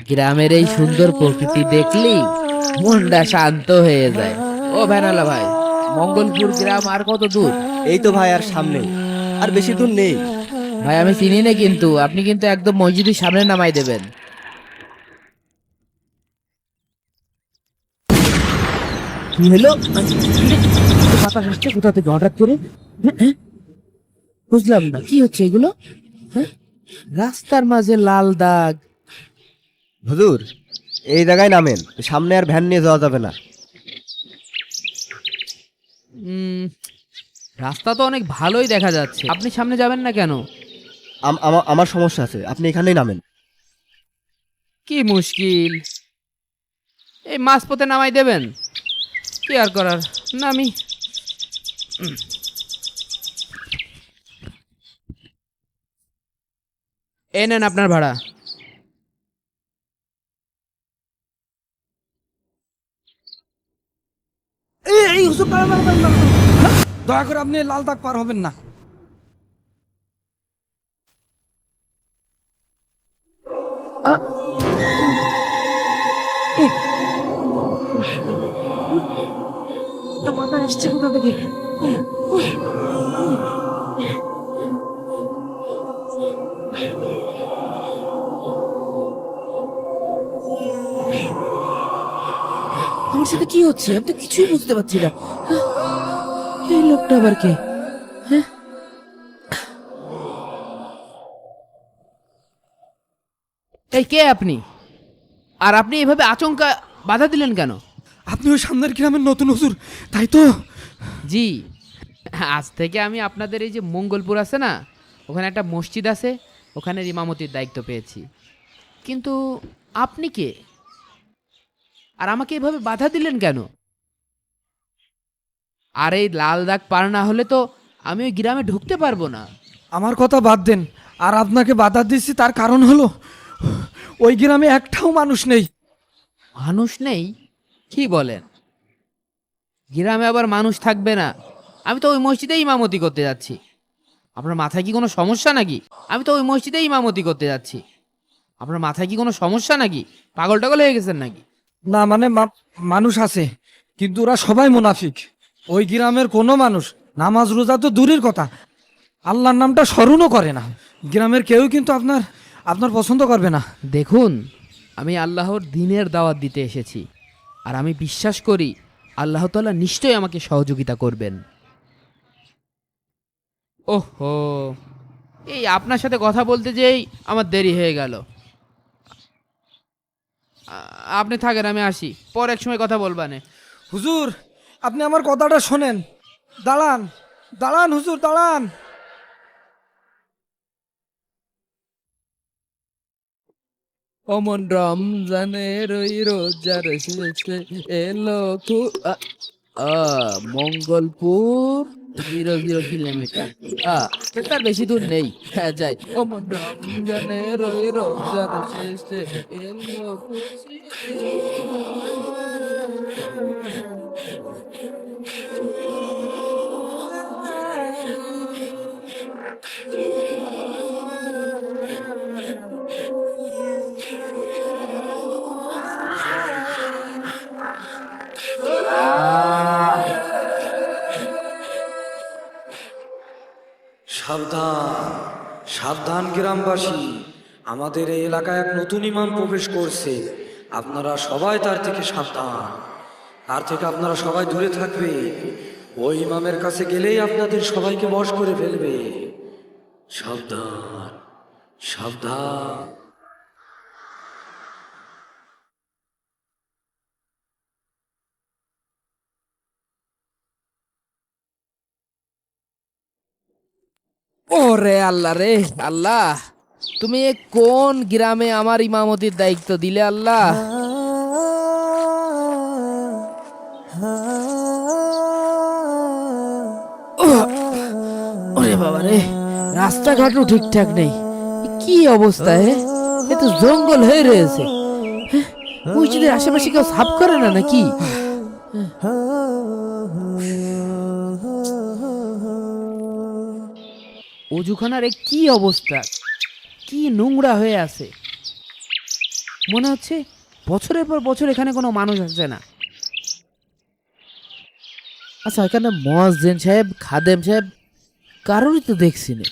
গ্রামের এই সুন্দর প্রকৃতি দেখলি মনটা শান্ত হয়ে যায়। ও ভ্যানালা ভাই, মঙ্গলপুর গ্রাম আর কত দূর? এই তো ভাই, আর সামনেই, আর বেশি দূর নেই। ভাই আমি চিনি না, কিন্তু আপনি কিন্তু একদম মসজিদের সামনে নামাই দেবেন। কি হলো? বাতাস আসছে কোথা থেকে হঠাৎ করে? হ্যাঁ? বুঝলাম না কি হচ্ছে এগুলো। হ্যাঁ, রাস্তার মাঝে লাল দাগ। হুজুর, এই জায়গায় নামেন, সামনে আর ভ্যান নিয়ে যাওয়া যাবে না। উম, রাস্তা তো অনেক ভালোই দেখা যাচ্ছে, আপনি সামনে যাবেন না কেন? আমার সমস্যা আছে, আপনি এখানেই নামেন। কি মুশকিল, এই মাঝপথে নামাই দেবেন? কি আর করার, নামি। এই নেন আপনার ভাড়া। এই হুজুর, দাঁড়ান, দাঁড়ান, দাঁড়ান, দাঁড়ান। দয়া করে আপনি লাল দাগ পার হবেন না। মাথা আসছে কোথা থেকে? আমার সাথে কি হচ্ছে আমি তো কিছুই বুঝতে পারছি না। এই লোকটা আবার কে? হ্যাঁ, এই কে আপনি? আর আপনি এভাবে আচমকা বাধা দিলেন কেন? আপনি ওই সামনের গ্রামের নতুন হুজুর, তাই তো? জি, আজ থেকে আমি আপনাদের এই যে মঙ্গলপুর আছে না, ওখানে একটা মসজিদ আছে, ওখানের ইমামতির দায়িত্ব পেয়েছি। কিন্তু আপনি কে, আর আমাকে এভাবে বাধা দিলেন কেন? আর এই লাল দাগ পার না হলে তো আমি ওই গ্রামে ঢুকতে পারবো না। আমার কথা বাদ দেন। আর আপনাকে বাধা দিচ্ছি তার কারণ হলো ওই গ্রামে একটাও মানুষ নেই। মানুষ নেই? কি বলেন? গ্রামে আবার মানুষ থাকবে না? আমি তো ওই মসজিদেই ইমামতি করতে যাচ্ছি। আপনার মাথায় কি কোনো সমস্যা নাকি? আমি তো ওই মসজিদেই ইমামতি করতে যাচ্ছি। আপনার মাথায় কি কোনো সমস্যা নাকি? পাগল টাগল হয়ে গেছেন নাকি? না মানে মানুষ আছে, কিন্তু ওরা সবাই মুনাফিক। ওই গ্রামের কোনো মানুষ নামাজ রোজা তো দূরের কথা, আল্লাহর নামটা স্মরণও করে না। গ্রামের কেউ কিন্তু আপনার আপনার পছন্দ করবে না। দেখুন, আমি আল্লাহর দ্বীনের দাওয়াত দিতে এসেছি, আর আমি বিশ্বাস করি আল্লাহ তাআলা নিশ্চয়ই আমাকে সহযোগিতা করবেন। ওহো, এই আপনার সাথে কথা বলতে যেই আমার দেরি হয়ে গেল। আপনি থাকেন, আমি আসি, পর এক সময় কথা বলবানে। হুজুর, আপনি আমার কথাটা শোনেন। দাঁড়ান, দাঁড়ান হুজুর, দাঁড়ান। অমন রমজানের ওই রোজার শেষে এলো মঙ্গলপুর 0 কিলোমিটার। তার বেশি দূর নেই, হ্যাঁ যাই। অমন রমজানের ওই রোজার শেষে এলো সাবধান, সাবধান গ্রামবাসী, আমাদের এই এলাকায় এক নতুন ইমাম প্রবেশ করছে। আপনারা সবাই তার থেকে সাবধান, তার থেকে আপনারা সবাই দূরে থাকবে। ওই ইমামের কাছে গেলেই আপনাদের সবাইকে বশ করে ফেলবে। সাবধান, সাবধান। ওরে আল্লাহ রে আল্লাহ, তুমি এ কোন গ্রামে আমার ইমামতির দায়িত্ব দিলে আল্লাহ? ওরে বাবা রে, রাস্তাঘাটও ঠিকঠাক নেই, কি অবস্থা! এ তো জঙ্গল হয়ে রয়েছে। মসজিদের আশেপাশে কেউ সাফ করে না নাকি? অজুখানার এ কি অবস্থা, কি নোংরা হয়ে আছে! মনে হচ্ছে বছরের পর বছর এখানে কোনো মানুষ আসছে না। আচ্ছা, এখানে মুয়াজ্জিন সাহেব, খাদেম সাহেব কারোরই তো দেখছি না।